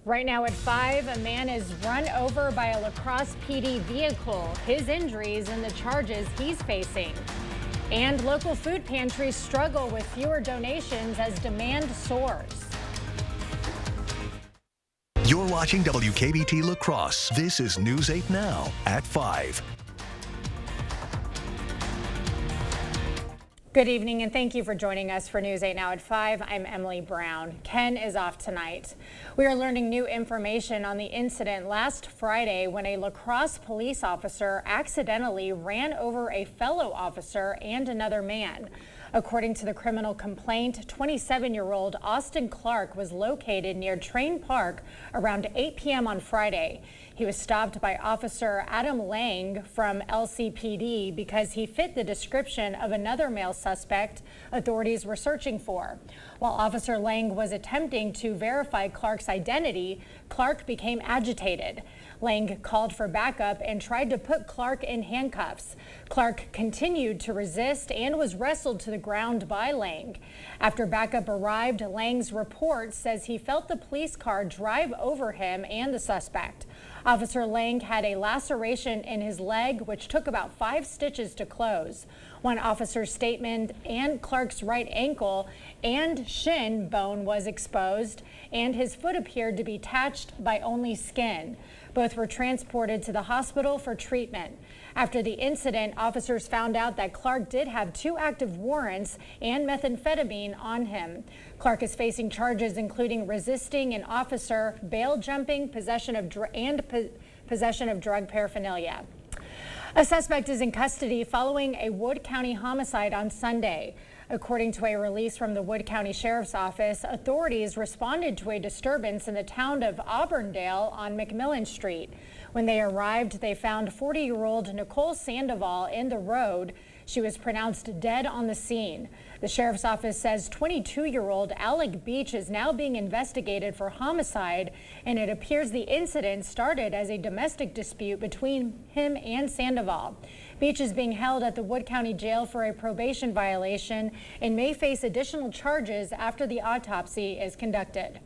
Right now at 5, a man is run over by a La Crosse PD vehicle. His injuries and the charges he's facing. And local food pantries struggle with fewer donations as demand soars. You're watching WKBT La Crosse. This is News 8 Now at 5. Good evening and thank you for joining us for News 8 Now at 5. I'm Emily Brown. Ken is off tonight. We are learning new information on the incident last Friday when a La Crosse police officer accidentally ran over a fellow officer and another man. According to the criminal complaint, 27-year-old Austin Clark was located near Train Park around 8 p.m. on Friday. He was stopped by Officer Adam Lang from LCPD because he fit the description of another male suspect authorities were searching for. While Officer Lang was attempting to verify Clark's identity, Clark became agitated. Lang called for backup and tried to put Clark in handcuffs. Clark continued to resist and was wrestled to the ground by Lang. After backup arrived, Lang's report says he felt the police car drive over him and the suspect. Officer Lang had a laceration in his leg, which took about 5 stitches to close. One officer's statement and Clark's right ankle and shin bone was exposed, and his foot appeared to be attached by only skin. Both were transported to the hospital for treatment. After the incident, officers found out that Clark did have 2 active warrants and methamphetamine on him. Clark is facing charges including resisting an officer, bail jumping, possession of drug paraphernalia. A suspect is in custody following a Wood County homicide on Sunday. According to a release from the Wood County Sheriff's Office, authorities responded to a disturbance in the town of Auburndale on McMillan Street. When they arrived, they found 40-year-old Nicole Sandoval in the road. She was pronounced dead on the scene. The Sheriff's Office says 22-year-old Alec Beach is now being investigated for homicide, and it appears the incident started as a domestic dispute between him and Sandoval. Beach is being held at the Wood County Jail for a probation violation and may face additional charges after the autopsy is conducted.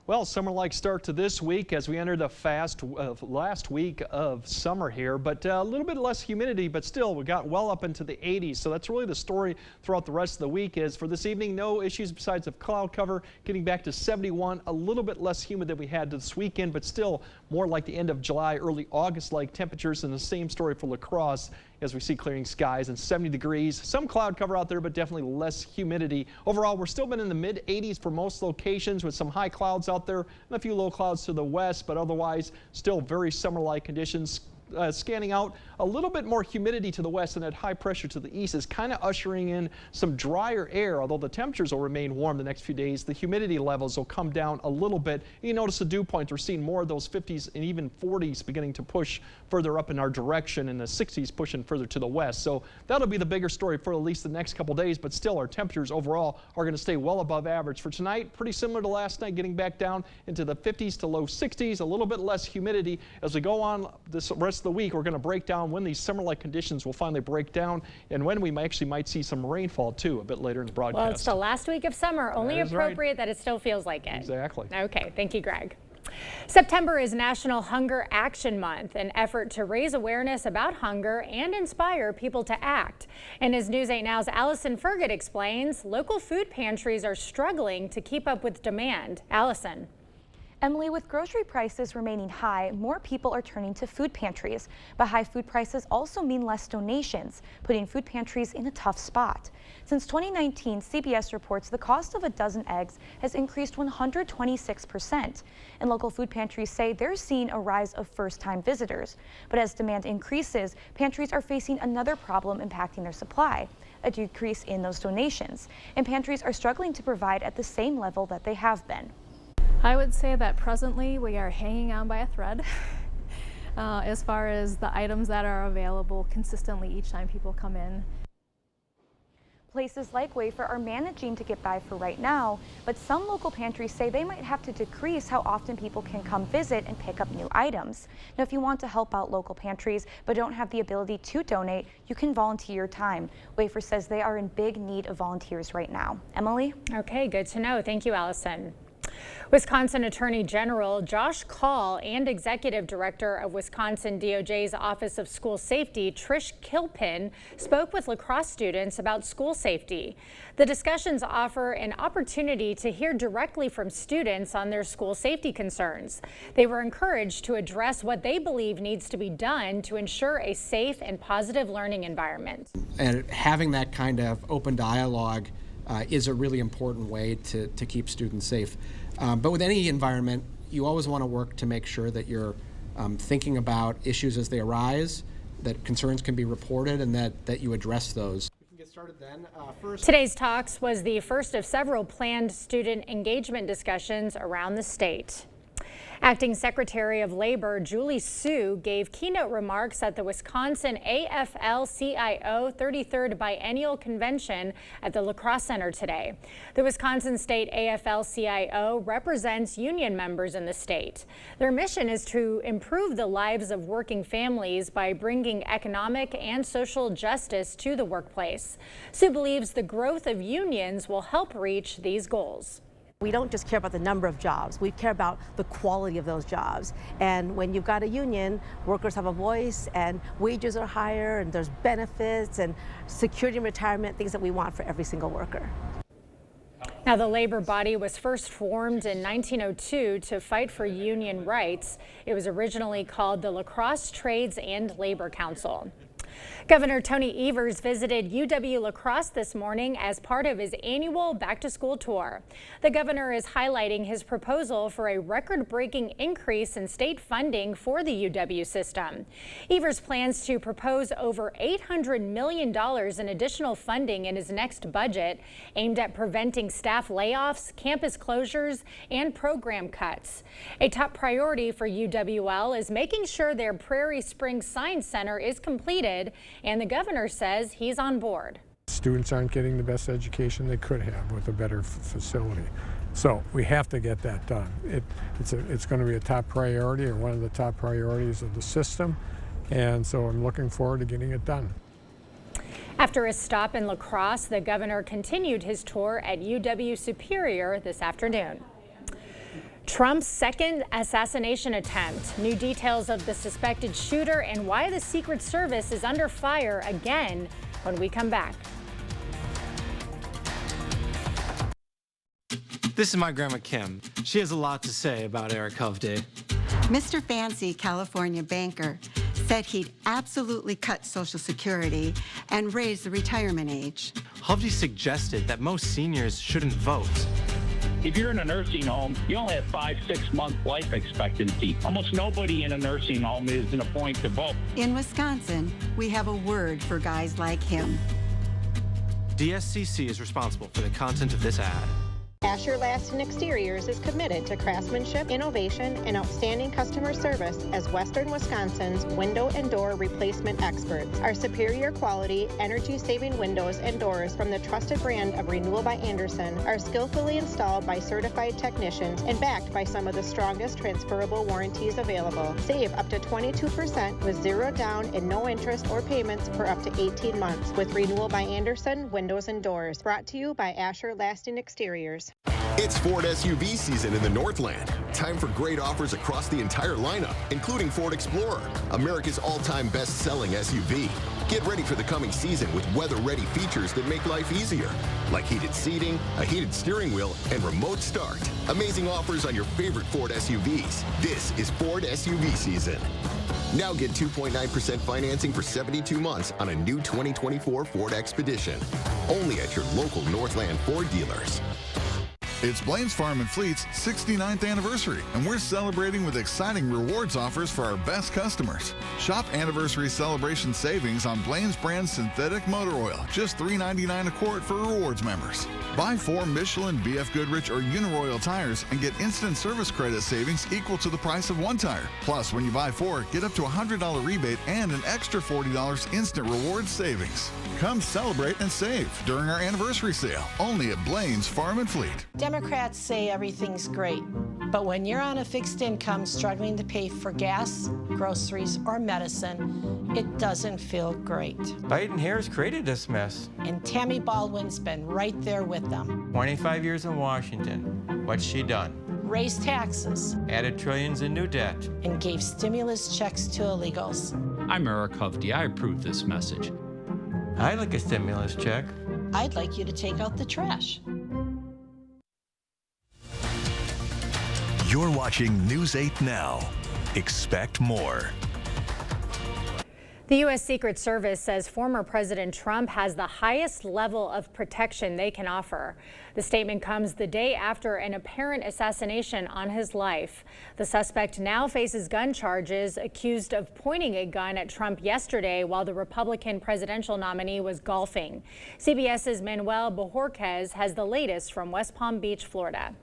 Well, summer-like start to this week as we enter the last week of summer here, but a little bit less humidity, but still we got well up into the 80s. So that's really the story throughout the rest of the week. Is for this evening, no issues besides of cloud cover, getting back to 71, a little bit less humid than we had this weekend, but still more like the end of July, early August-like temperatures, and the same story for La Crosse as we see clearing skies and 70 degrees. Some cloud cover out there, but definitely less humidity. Overall, we're still been in the mid 80s for most locations with some high clouds out there and a few low clouds to the west, but otherwise still very summer-like conditions. Scanning out, a little bit more humidity to the west and that high pressure to the east is kind of ushering in some drier air. Although the temperatures will remain warm the next few days, the humidity levels will come down a little bit. You notice the dew points, we're seeing more of those 50s and even 40s beginning to push further up in our direction, and the 60s pushing further to the west. So that'll be the bigger story for at least the next couple days, but still our temperatures overall are going to stay well above average. For tonight, pretty similar to last night, getting back down into the 50s to low 60s, a little bit less humidity. As we go on this rest of the week, we're going to break down when these summer-like conditions will finally break down and when we actually might see some rainfall too a bit later in the broadcast. Well, it's the last week of summer, only appropriate that it still feels like it. Exactly. Okay, thank you, Greg. September is National Hunger Action Month, an effort to raise awareness about hunger and inspire people to act. And as News 8 Now's Allison Fergut explains, local food pantries are struggling to keep up with demand. Allison. Emily, with grocery prices remaining high, more people are turning to food pantries. But high food prices also mean less donations, putting food pantries in a tough spot. Since 2019, CBS reports the cost of a dozen eggs has increased 126%. And local food pantries say they're seeing a rise of first-time visitors. But as demand increases, pantries are facing another problem impacting their supply, a decrease in those donations. And pantries are struggling to provide at the same level that they have been. I would say that presently we are hanging on by a thread as far as the items that are available consistently each time people come in. Places like Wayfair are managing to get by for right now, but some local pantries say they might have to decrease how often people can come visit and pick up new items. Now, if you want to help out local pantries but don't have the ability to donate, you can volunteer your time. Wayfair says they are in big need of volunteers right now. Emily? Okay, good to know. Thank you, Allison. Wisconsin Attorney General Josh Kaul and Executive Director of Wisconsin DOJ's Office of School Safety, Trish Kilpin, spoke with La Crosse students about school safety. The discussions offer an opportunity to hear directly from students on their school safety concerns. They were encouraged to address what they believe needs to be done to ensure a safe and positive learning environment. And having that kind of open dialogue is a really important way to keep students safe. But with any environment, you always want to work to make sure that you're thinking about issues as they arise, that concerns can be reported, and that you address those. We can get started then. Today's talks was the first of several planned student engagement discussions around the state. Acting Secretary of Labor Julie Su gave keynote remarks at the Wisconsin AFL-CIO 33rd Biennial Convention at the La Crosse Center today. The Wisconsin State AFL-CIO represents union members in the state. Their mission is to improve the lives of working families by bringing economic and social justice to the workplace. Su believes the growth of unions will help reach these goals. We don't just care about the number of jobs, we care about the quality of those jobs. And when you've got a union, workers have a voice and wages are higher and there's benefits and security and retirement, things that we want for every single worker. Now, the labor body was first formed in 1902 to fight for union rights. It was originally called the La Crosse Trades and Labor Council. Governor Tony Evers visited UW-La Crosse this morning as part of his annual back-to-school tour. The governor is highlighting his proposal for a record-breaking increase in state funding for the UW system. Evers plans to propose over $800 million in additional funding in his next budget, aimed at preventing staff layoffs, campus closures, and program cuts. A top priority for UWL is making sure their Prairie Springs Science Center is completed, and the governor says he's on board. Students aren't getting the best education they could have with a better facility. So we have to get that done. It's going to be a top priority, or one of the top priorities of the system, and so I'm looking forward to getting it done. After a stop in La Crosse, the governor continued his tour at UW Superior this afternoon. Trump's second assassination attempt. New details of the suspected shooter and why the Secret Service is under fire again when we come back. This is my grandma Kim. She has a lot to say about Eric Hovde. Mr. Fancy, California banker, said he'd absolutely cut Social Security and raise the retirement age. Hovde suggested that most seniors shouldn't vote. If you're in a nursing home, you only have 5-6 month life expectancy. Almost nobody in a nursing home is in a point to vote. In Wisconsin, we have a word for guys like him. DSCC is responsible for the content of this ad. Asher Laston Exteriors is committed to craftsmanship, innovation, and outstanding customer service as Western Wisconsin's window and door replacement experts. Our superior quality, energy-saving windows and doors from the trusted brand of Renewal by Andersen are skillfully installed by certified technicians and backed by some of the strongest transferable warranties available. Save up to 22% with zero down and no interest or payments for up to 18 months with Renewal by Andersen Windows and Doors. Brought to you by Asher Laston Exteriors. It's Ford SUV season in the Northland. Time for great offers across the entire lineup, including Ford Explorer, America's all-time best-selling SUV. Get ready for the coming season with weather-ready features that make life easier, like heated seating, a heated steering wheel, and remote start. Amazing offers on your favorite Ford SUVs. This is Ford SUV season. Now get 2.9% financing for 72 months on a new 2024 Ford Expedition. Only at your local Northland Ford dealers. It's Blaine's Farm and Fleet's 69th anniversary, and we're celebrating with exciting rewards offers for our best customers. Shop anniversary celebration savings on Blaine's brand synthetic motor oil, just $3.99 a quart for rewards members. Buy 4 Michelin, BF Goodrich, or Uniroyal tires and get instant service credit savings equal to the price of 1 tire. Plus, when you buy 4, get up to a $100 rebate and an extra $40 instant rewards savings. Come celebrate and save during our anniversary sale, only at Blaine's Farm and Fleet. Democrats say everything's great, but when you're on a fixed income struggling to pay for gas, groceries, or medicine, it doesn't feel great. Biden-Harris created this mess. And Tammy Baldwin's been right there with them. 25 years in Washington. What's she done? Raised taxes. Added trillions in new debt. And gave stimulus checks to illegals. I'm Eric Hovde. I approve this message. I'd like a stimulus check. I'd like you to take out the trash. You're watching News 8 Now. Expect more. The U.S. Secret Service says former President Trump has the highest level of protection they can offer. The statement comes the day after an apparent assassination on his life. The suspect now faces gun charges, accused of pointing a gun at Trump yesterday while the Republican presidential nominee was golfing. CBS's Manuel Bojorquez has the latest from West Palm Beach, Florida.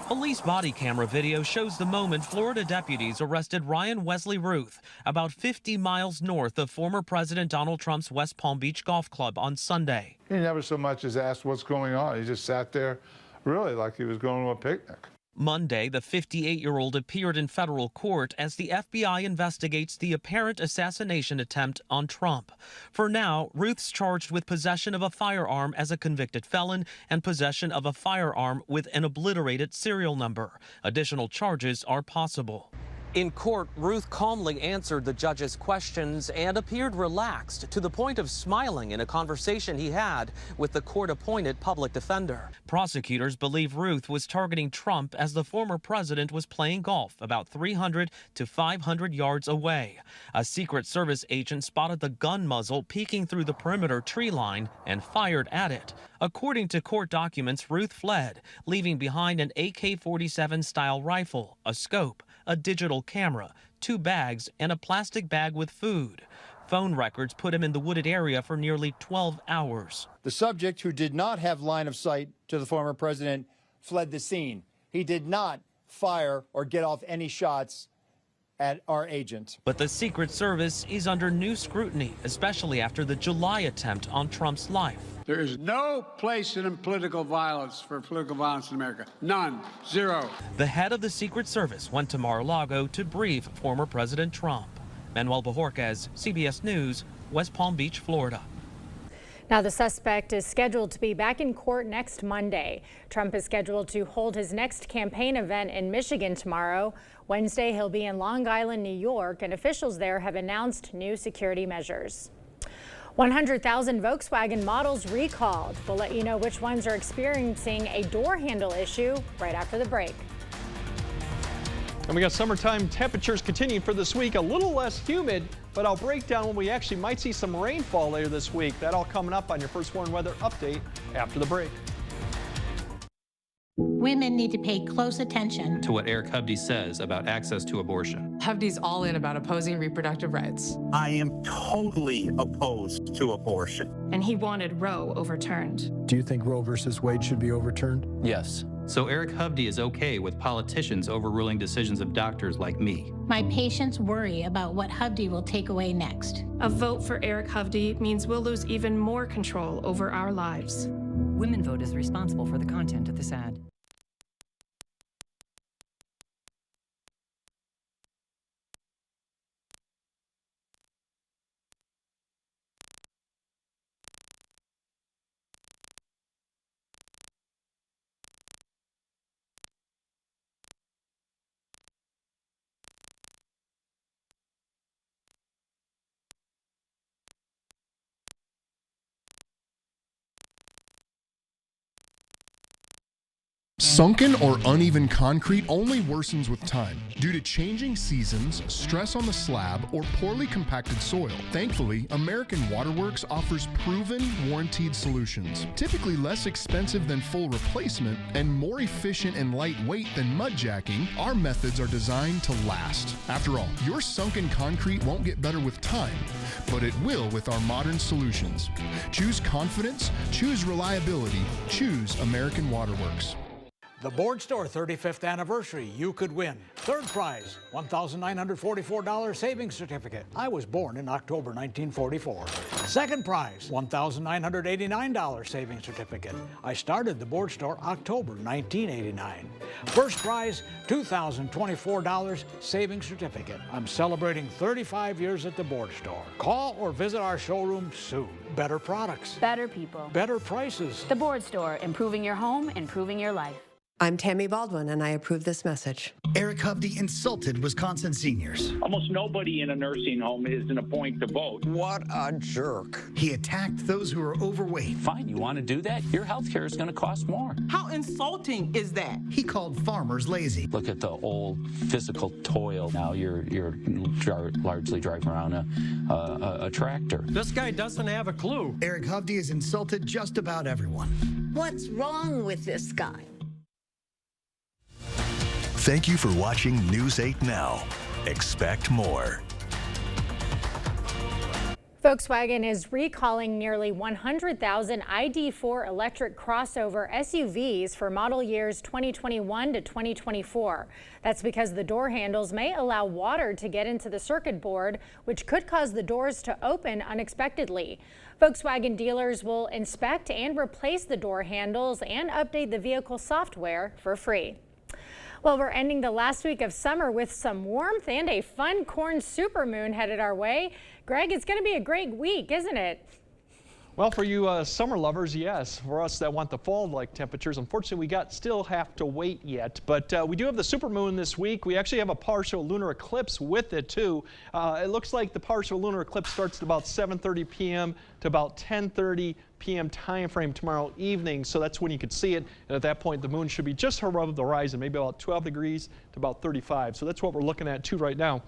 Police body camera video shows the moment Florida deputies arrested Ryan Wesley Ruth about 50 miles north of former President Donald Trump's West Palm Beach Golf Club on Sunday. He never so much as asked what's going on. He just sat there really like he was going to a picnic. Monday, the 58-year-old appeared in federal court as the FBI investigates the apparent assassination attempt on Trump. For now, Ruth's charged with possession of a firearm as a convicted felon and possession of a firearm with an obliterated serial number. Additional charges are possible. In court, Ruth calmly answered the judge's questions and appeared relaxed to the point of smiling in a conversation he had with the court-appointed public defender. Prosecutors believe Ruth was targeting Trump as the former president was playing golf about 300 to 500 yards away. A Secret Service agent spotted the gun muzzle peeking through the perimeter tree line and fired at it. According to court documents, Ruth fled, leaving behind an AK-47 style rifle, a scope, a digital camera, 2 bags, and a plastic bag with food. Phone records put him in the wooded area for nearly 12 hours. The subject, who did not have line of sight to the former president, fled the scene. He did not fire or get off any shots at our agent. But the Secret Service is under new scrutiny, especially after the July attempt on Trump's life. There is no place in political violence for political violence in America. None. Zero. The head of the Secret Service went to Mar-a-Lago to brief former President Trump. Manuel Bojorquez, CBS News, West Palm Beach, Florida. Now, the suspect is scheduled to be back in court next Monday. Trump is scheduled to hold his next campaign event in Michigan tomorrow. Wednesday, he'll be in Long Island, New York, and officials there have announced new security measures. 100,000 Volkswagen models recalled. We'll let you know which ones are experiencing a door handle issue right after the break. And we got summertime temperatures continuing for this week, a little less humid, but I'll break down when we actually might see some rainfall later this week. That all coming up on your First Warn Weather Update after the break. Women need to pay close attention to what Eric Hovde says about access to abortion. Hovde's all in about opposing reproductive rights. I am totally opposed to abortion. And he wanted Roe overturned. Do you think Roe versus Wade should be overturned? Yes. So Eric Hovde is okay with politicians overruling decisions of doctors like me. My patients worry about what Hovde will take away next. A vote for Eric Hovde means we'll lose even more control over our lives. Women Vote is responsible for the content of this ad. Sunken or uneven concrete only worsens with time due to changing seasons, stress on the slab, or poorly compacted soil. Thankfully, American Waterworks offers proven, warranted solutions. Typically less expensive than full replacement and more efficient and lightweight than mud jacking, our methods are designed to last. After all, your sunken concrete won't get better with time, but it will with our modern solutions. Choose confidence, choose reliability, choose American Waterworks. The Board Store 35th anniversary, you could win. Third prize, $1,944 savings certificate. I was born in October 1944. Second prize, $1,989 savings certificate. I started the Board Store October 1989. First prize, $2,024 savings certificate. I'm celebrating 35 years at the Board Store. Call or visit our showroom soon. Better products. Better people. Better prices. The Board Store, improving your home, improving your life. I'm Tammy Baldwin, and I approve this message. Eric Hovde insulted Wisconsin seniors. Almost nobody in a nursing home is in a point to vote. What a jerk. He attacked those who are overweight. Fine, you want to do that? Your health care is going to cost more. How insulting is that? He called farmers lazy. Look at the old physical toil. Now you're largely driving around a tractor. This guy doesn't have a clue. Eric Hovde has insulted just about everyone. What's wrong with this guy? Thank you for watching News 8 Now. Expect more. Volkswagen is recalling nearly 100,000 ID4 electric crossover SUVs for model years 2021 to 2024. That's because the door handles may allow water to get into the circuit board, which could cause the doors to open unexpectedly. Volkswagen dealers will inspect and replace the door handles and update the vehicle software for free. Well, we're ending the last week of summer with some warmth and a fun corn supermoon headed our way. Greg, it's going to be a great week, isn't it? Well, for you summer lovers, yes. For us that want the fall-like temperatures, unfortunately, we still have to wait yet. But we do have the supermoon this week. We actually have a partial lunar eclipse with it, too. It looks like the partial lunar eclipse starts at about 7:30 p.m. to about 10:30 p.m. time frame tomorrow evening. So that's when you could see it. And at that point, the moon should be just above the horizon, maybe about 12 degrees to about 35. So that's what we're looking at, too, right now.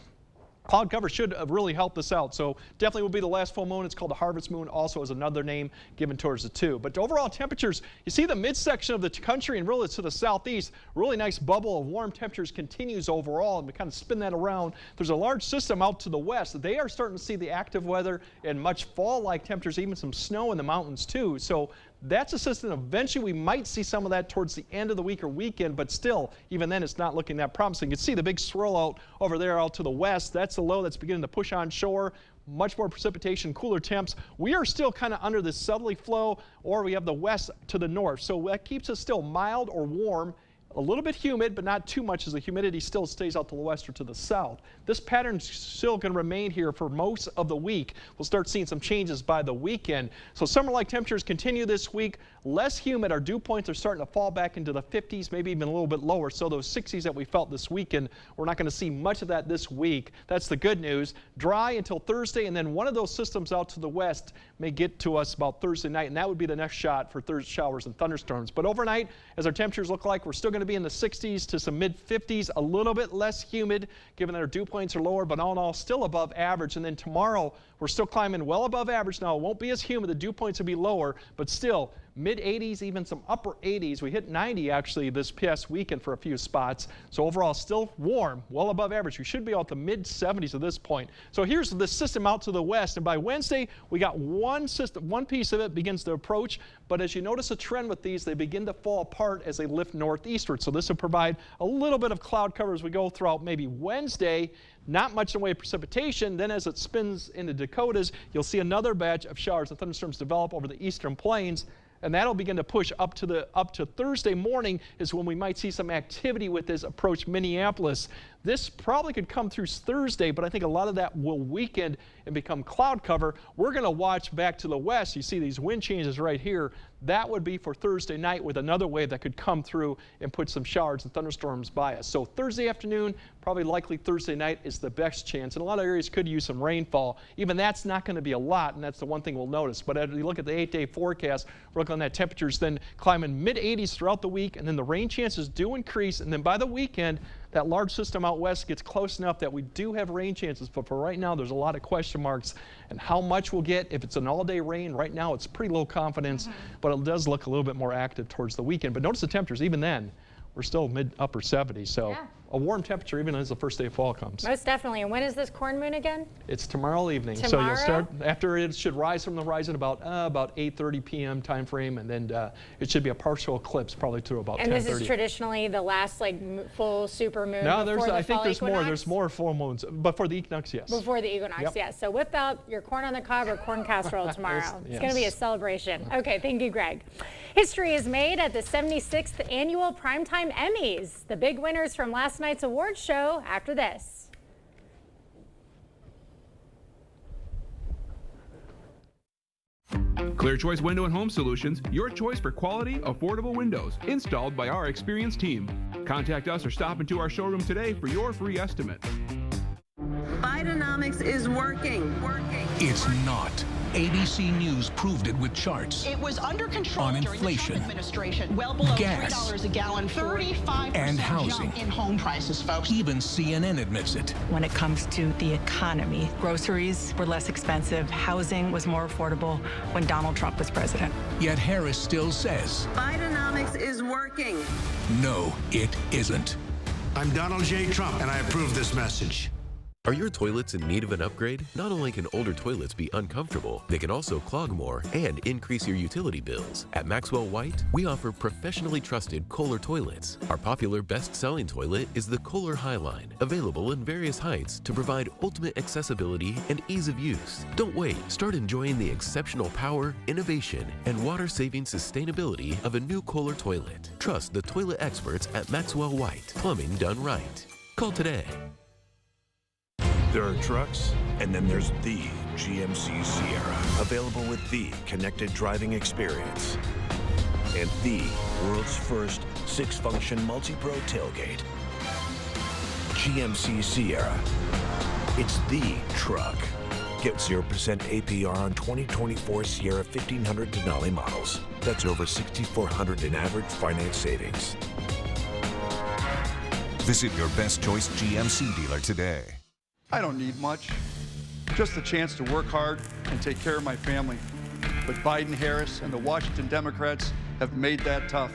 Cloud cover should really help this out. So definitely will be the last full moon. It's called the harvest moon, also as another name given towards the two. But overall temperatures, you see the midsection of the country and really to the southeast, really nice bubble of warm temperatures continues overall, and we kind of spin that around. There's a large system out to the west. They are starting to see the active weather and much fall-like temperatures, even some snow in the mountains too. So that's a system. Eventually we might see some of that towards the end of the week or weekend, but still, even then, it's not looking that promising. You can see the big swirl out over there out to the west. That's the low that's beginning to push on shore. Much more precipitation, cooler temps. We are still kind of under this southerly flow, or we have the west to the north. So that keeps us still mild or warm. A little bit humid, but not too much as the humidity still stays out to the west or to the south. This pattern's still going to remain here for most of the week. We'll start seeing some changes by the weekend. So summer-like temperatures continue this week. Less humid. Our dew points are starting to fall back into the 50s, maybe even a little bit lower. So those 60s that we felt this weekend, we're not going to see much of that this week. That's the good news. Dry until Thursday, and then one of those systems out to the west may get to us about Thursday night, and that would be the next shot for Thursday showers and thunderstorms. But overnight, as our temperatures look like, we're still going to be in the 60s to some mid-50s, a little bit less humid given that our dew points are lower, but all in all still above average. And then tomorrow we're still climbing well above average. Now it won't be as humid, the dew points will be lower, but still mid-80s, even some upper 80s. We hit 90 actually this past weekend for a few spots. So overall still warm, well above average. We should be out the mid-70s at this point. So here's the system out to the west, and by Wednesday we got one system, one piece of it begins to approach, but as you notice a trend with these, they begin to fall apart as they lift northeastward. So this will provide a little bit of cloud cover as we go throughout maybe Wednesday. Not much in the way of precipitation. Then as it spins into Dakotas, you'll see another batch of showers and thunderstorms develop over the eastern plains. And that'll begin to push up to Thursday morning is when we might see some activity with this approach Minneapolis. This probably could come through Thursday, but I think a lot of that will weaken and become cloud cover. We're going to watch back to the west. You see these wind changes right here. That would be for Thursday night with another wave that could come through and put some showers and thunderstorms by us. So Thursday afternoon, probably likely Thursday night is the best chance. And a lot of areas could use some rainfall. Even that's not going to be a lot, and that's the one thing we'll notice. But as we look at the 8-day forecast, we're looking at temperatures then climbing mid-80s throughout the week, and then the rain chances do increase. And then by the weekend, that large system out west gets close enough that we do have rain chances, but for right now, there's a lot of question marks and how much we'll get. If it's an all-day rain, right now it's pretty low confidence, but it does look a little bit more active towards the weekend. But notice the temperatures, even then, we're still mid-upper 70s, so a warm temperature even as the first day of fall comes. Most definitely. And when is this corn moon again? It's tomorrow evening. Tomorrow? So you'll start after it should rise from the horizon about 8:30 p.m. time frame, and then it should be a partial eclipse probably through about 10:30. And this is traditionally the last like full super moon. No, before the I think fall there's equinox? more. There's more full moons, but for the equinox, yes. Before the equinox, Yep. yes. So whip out your corn on the cob or corn casserole tomorrow. It's going to be a celebration. Okay, thank you, Greg. History is made at the 76th Annual Primetime Emmys. The big winners from last night's awards show after this. Clear Choice Window and Home Solutions, your choice for quality, affordable windows, installed by our experienced team. Contact us or stop into our showroom today for your free estimate. Bidenomics is working. It's not. ABC News proved it with charts. It was under control on during inflation, the Trump administration, well below gas, $3 a gallon, 35% and housing. jump in home prices, folks. Even CNN admits it. When it comes to the economy, groceries were less expensive, housing was more affordable when Donald Trump was president. Yet Harris still says, Bidenomics is working. no, it isn't. I'm Donald J. Trump, and I approve this message. Are your toilets in need of an upgrade? Not only can older toilets be uncomfortable, they can also clog more and increase your utility bills. At Maxwell White, we offer professionally trusted Kohler toilets. Our popular best-selling toilet is the Kohler Highline, available in various heights to provide ultimate accessibility and ease of use. Don't wait. Start enjoying the exceptional power, innovation, and water-saving sustainability of a new Kohler toilet. Trust the toilet experts at Maxwell White. Plumbing done right. Call today. There are trucks, and then there's the GMC Sierra, available with the connected driving experience and the world's first 6-function multi-pro tailgate. GMC Sierra. It's the truck. Get 0% APR on 2024 Sierra 1500 Denali models. That's over $6,400 in average finance savings. Visit your best choice GMC dealer today. I don't need much, just the chance to work hard and take care of my family. But Biden, Harris, and the Washington Democrats have made that tough.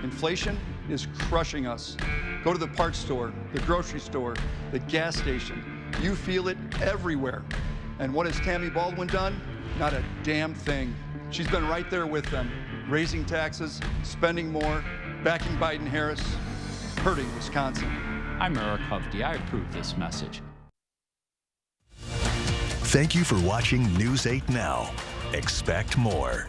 Inflation is crushing us. Go to the parts store, the grocery store, the gas station. You feel it everywhere. And what has Tammy Baldwin done? Not a damn thing. She's been right there with them, raising taxes, spending more, backing Biden, Harris, hurting Wisconsin. I'm Eric Hovde. I approve this message. Thank you for watching News 8 Now. Expect more.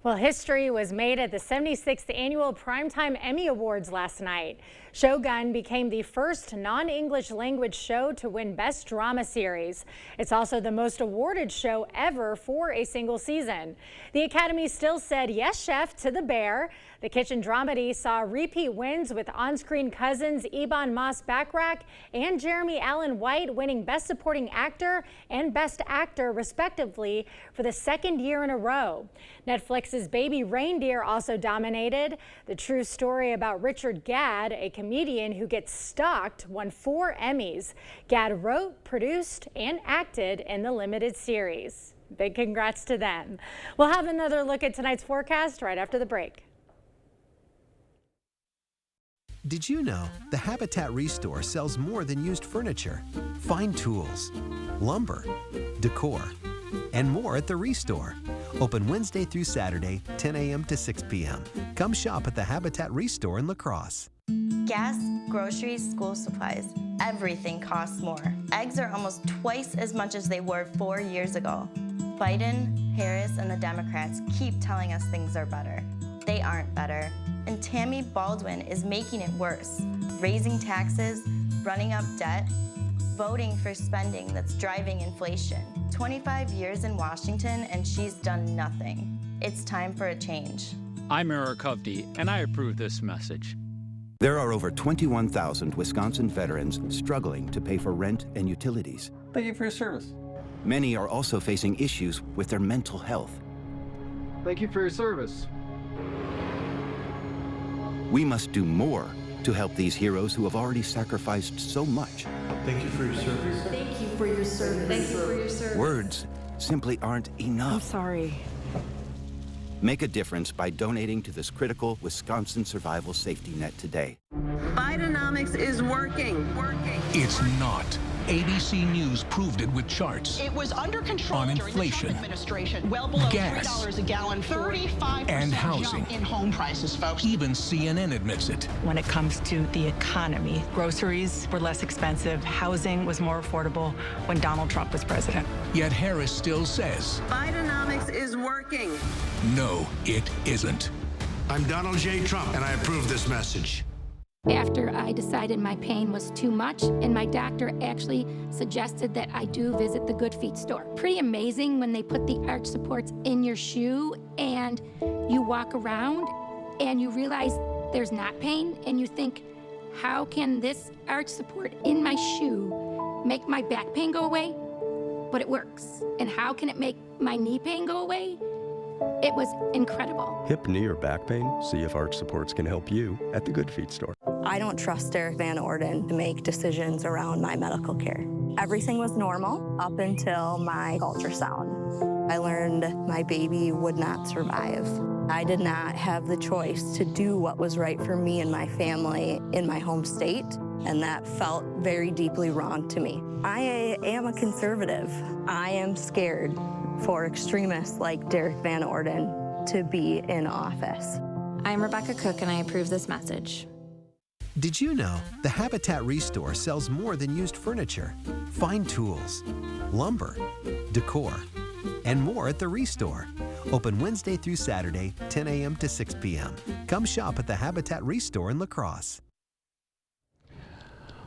Well, history was made at the 76th Annual Primetime Emmy Awards last night. Shogun became the first non-English language show to win Best Drama Series. It's also the most awarded show ever for a single season. The Academy still said yes, chef, to The Bear. The kitchen dramedy saw repeat wins with on-screen cousins Ebon Moss-Bachrach and Jeremy Allen White winning Best Supporting Actor and Best Actor, respectively, for the second year in a row. Netflix's Baby Reindeer also dominated. The true story about Richard Gadd, a comedian who gets stalked, won 4 Emmys. Gadd wrote, produced, and acted in the limited series. Big congrats to them. We'll have another look at tonight's forecast right after the break. Did you know the Habitat Restore sells more than used furniture, fine tools, lumber, decor, and more at the Restore. Open Wednesday through Saturday, 10 a.m. to 6 p.m. Come shop at the Habitat Restore in La Crosse. Gas, groceries, school supplies, everything costs more. Eggs are almost twice as much as they were 4 years ago. Biden, Harris, and the Democrats keep telling us things are better. They aren't better. and Tammy Baldwin is making it worse. Raising taxes, running up debt, voting for spending that's driving inflation. 25 years in Washington and she's done nothing. It's time for a change. I'm Eric Hovde, and I approve this message. There are over 21,000 Wisconsin veterans struggling to pay for rent and utilities. Thank you for your service. Many are also facing issues with their mental health. Thank you for your service. We must do more to help these heroes who have already sacrificed so much. Thank you for your service. Thank you for your service. Thank you for your service. Words simply aren't enough. I'm sorry. Make a difference by donating to this critical Wisconsin survival safety net today. Bidenomics is working. It's not. ABC News proved it with charts. It was under control on during inflation, the Trump administration, well below gas, $3 a gallon, 35% and housing. jump in home prices, folks. Even CNN admits it. When it comes to the economy, groceries were less expensive, housing was more affordable when Donald Trump was president. Yet Harris still says, Bidenomics is working. no, it isn't. I'm Donald J. Trump, and I approve this message. After I decided my pain was too much, and my doctor actually suggested that I do visit the Good Feet store. Pretty amazing when they put the arch supports in your shoe and you walk around and you realize there's not pain and you think, how can this arch support in my shoe make my back pain go away? But it works. And how can it make my knee pain go away? It was incredible. Hip, knee, or back pain? See if arch supports can help you at the Good Feet store. I don't trust Derek Van Orden to make decisions around my medical care. Everything was normal up until my ultrasound. I learned my baby would not survive. I did not have the choice to do what was right for me and my family in my home state, and that felt very deeply wrong to me. I am a conservative. I am scared for extremists like Derek Van Orden to be in office. I'm Rebecca Cook, and I approve this message. Did you know the Habitat Restore sells more than used furniture, fine tools, lumber, decor, and more at the Restore. Open Wednesday through Saturday, 10 a.m. to 6 p.m. Come shop at the Habitat Restore in La Crosse.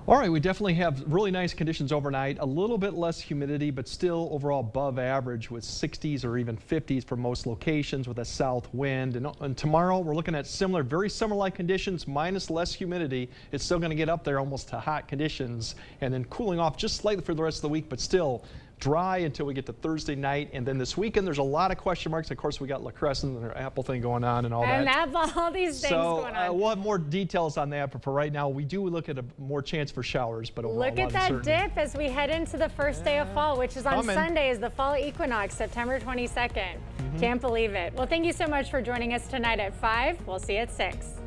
All right, we definitely have really nice conditions overnight, a little bit less humidity, but still overall above average with 60s or even 50s for most locations with a south wind. And tomorrow we're looking at similar, very summer-like conditions, minus less humidity. It's still going to get up there almost to hot conditions and then cooling off just slightly for the rest of the week, but still dry until we get to Thursday night. And then this weekend, there's a lot of question marks. Of course, we got La Crescent and their Apple thing going on and all that. And Apple, all these things going on. We'll have more details on that, but for right now, we do look at a more chance for showers. But look at that dip as we head into the first day of fall, which is on Sunday, is the fall equinox, September 22nd. Can't believe it. Well, thank you so much for joining us tonight at 5. We'll see you at 6.